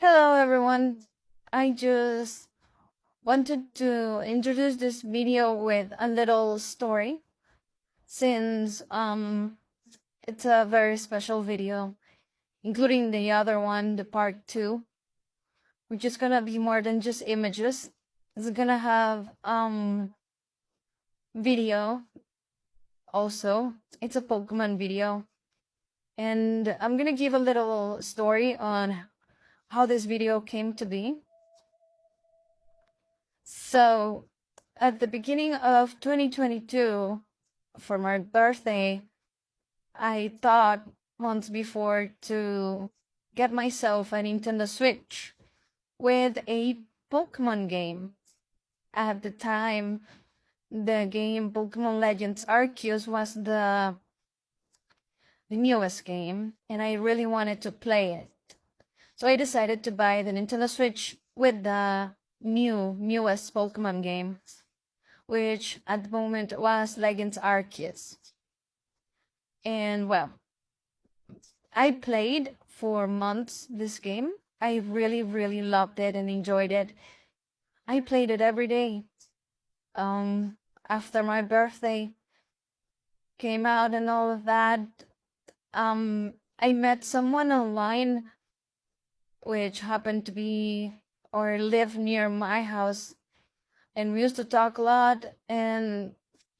Hello everyone. I just wanted to introduce this video with a little story since it's a very special video, including the other one, the part 2, which is gonna be more than just images. It's gonna have video also. It's a Pokemon video. And I'm gonna give a little story on how this video came to be. So, at the beginning of 2022, for my birthday, I thought months before to get myself a Nintendo Switch with a Pokemon game. At the time, the game Pokémon Legends Arceus was the newest game, and I really wanted to play it. So I decided to buy the Nintendo Switch with the newest Pokemon game, which at the moment was Legends Arceus. And well, I played for months this game. I really loved it and enjoyed it. I played it every day. After my birthday came out and all of that, I met someone online which happened to be or live near my house, and we used to talk a lot, and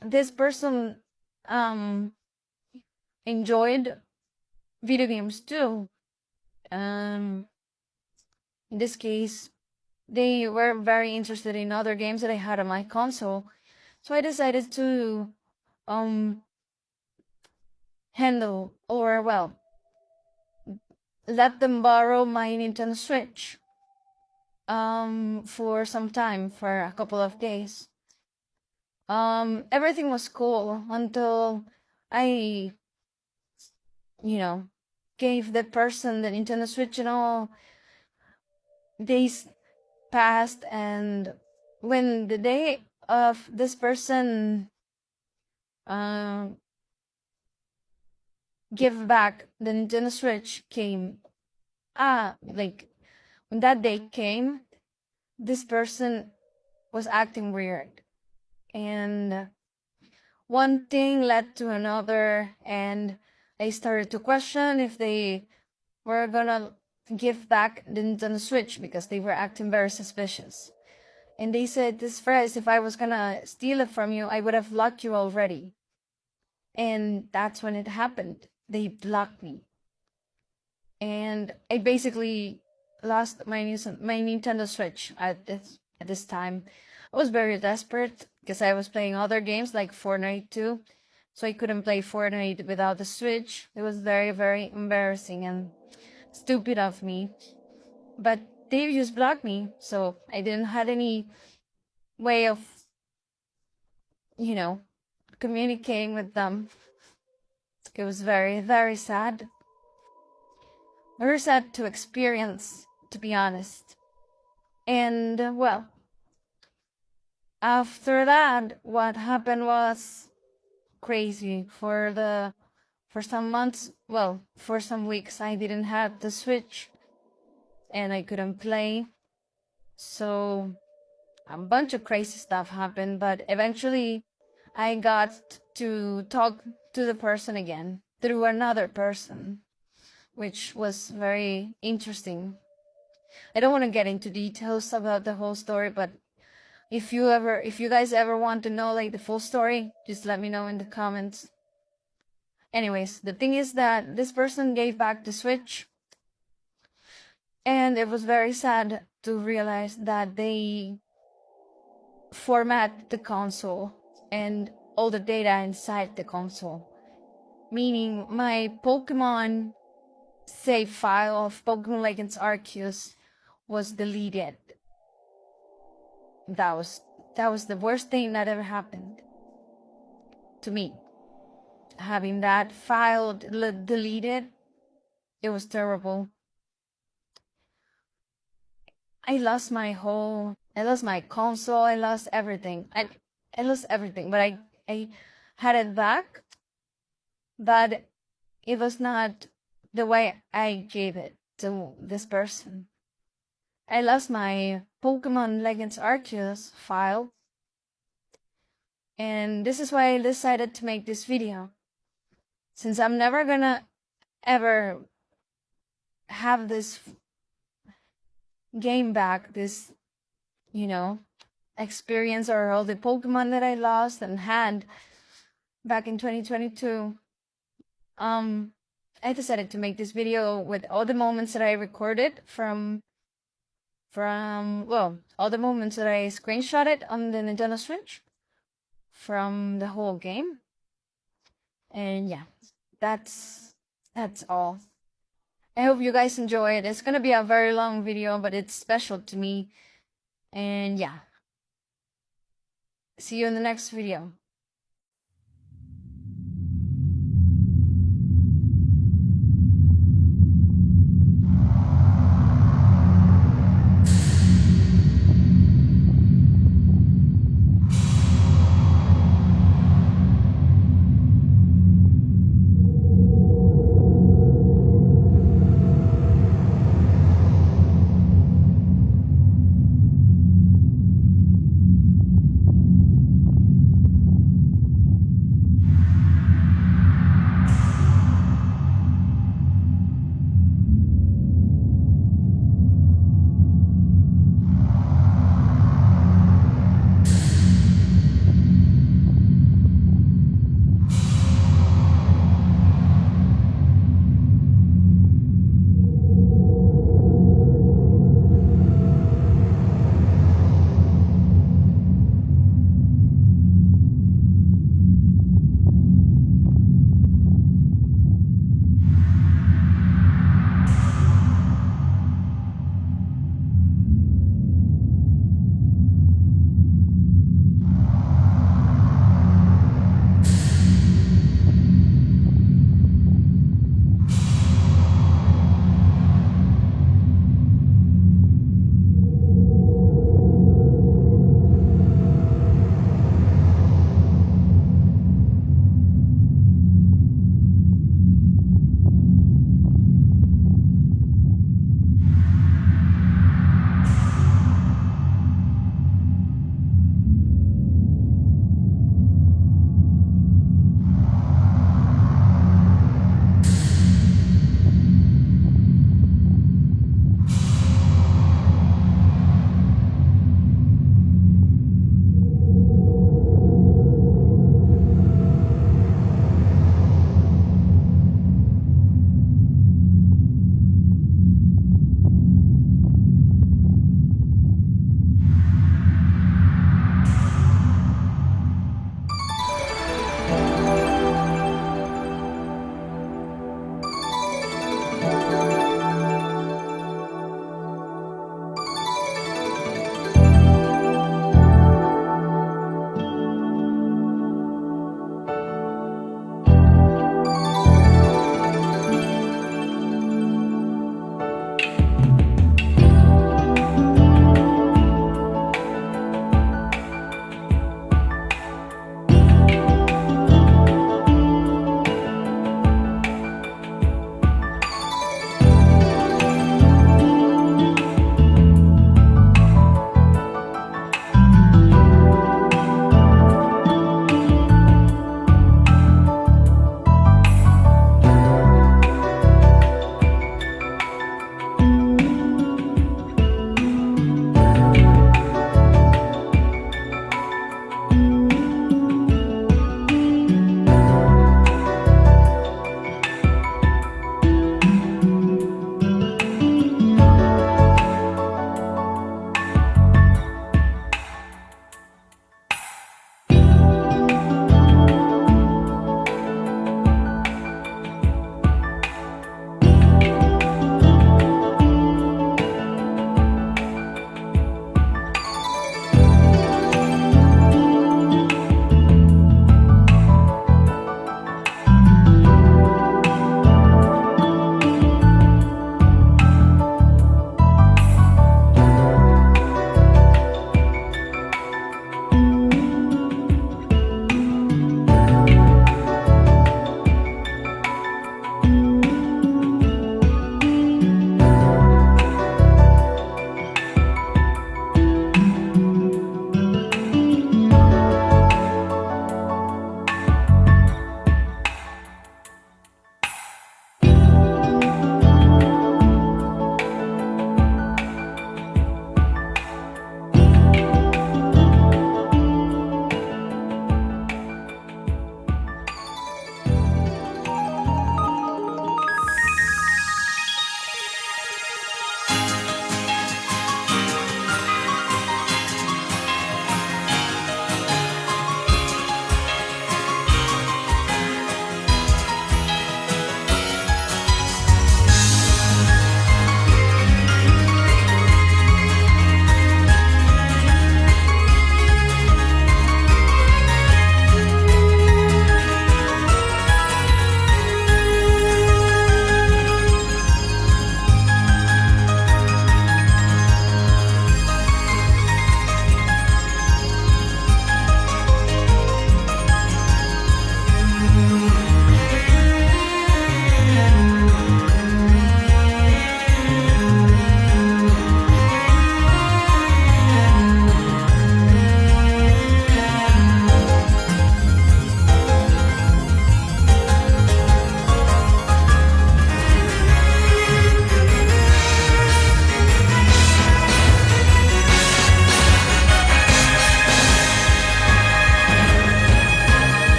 this person enjoyed video games too. In this case, they were very interested in other games that I had on my console, so I decided to handle, or well, let them borrow my Nintendo Switch for some time, for a couple of days. Everything was cool until I gave the person the Nintendo Switch, and all days passed, and when the day of this person give back the Nintendo Switch came, like when that day came, this person was acting weird, and one thing led to another, and I started to question if they were gonna give back the Nintendo Switch because they were acting very suspicious. And they said this phrase: if I was gonna steal it from you, I would have blocked you already. And that's when it happened. They blocked me. And I basically lost my Nintendo Switch at this time. I was very desperate because I was playing other games like Fortnite too, so I couldn't play Fortnite without the Switch. It was very embarrassing and stupid of me. But they just blocked me, so I didn't have any way of, communicating with them. It was very sad. Very sad to experience, to be honest. And well, after that, what happened was crazy. For some months, well, for some weeks, I didn't have the Switch, and I couldn't play. So a bunch of crazy stuff happened, but eventually I got to talk to the person again through another person, which was very interesting. I don't want to get into details about the whole story, but if you guys ever want to know like the full story, just let me know in the comments. Anyways, the thing is that this person gave back the Switch, and it was very sad to realize that they format the console and all the data inside the console, meaning my Pokemon save file of Pokémon Legends Arceus was deleted. That was the worst thing that ever happened to me. Having that file deleted, it was terrible. I lost my console, I lost everything. I lost everything, but I had it back, but it was not the way I gave it to this person. I lost my Pokémon Legends Arceus file, and this is why I decided to make this video. Since I'm never gonna ever have this game back, this, experience, or all the Pokemon that I lost and had back in 2022, I decided to make this video with all the moments that I recorded from all the moments that I screenshotted on the Nintendo Switch from the whole game. And yeah, that's all. I hope you guys enjoy it. It's gonna be a very long video, but it's special to me. And yeah, see you in the next video.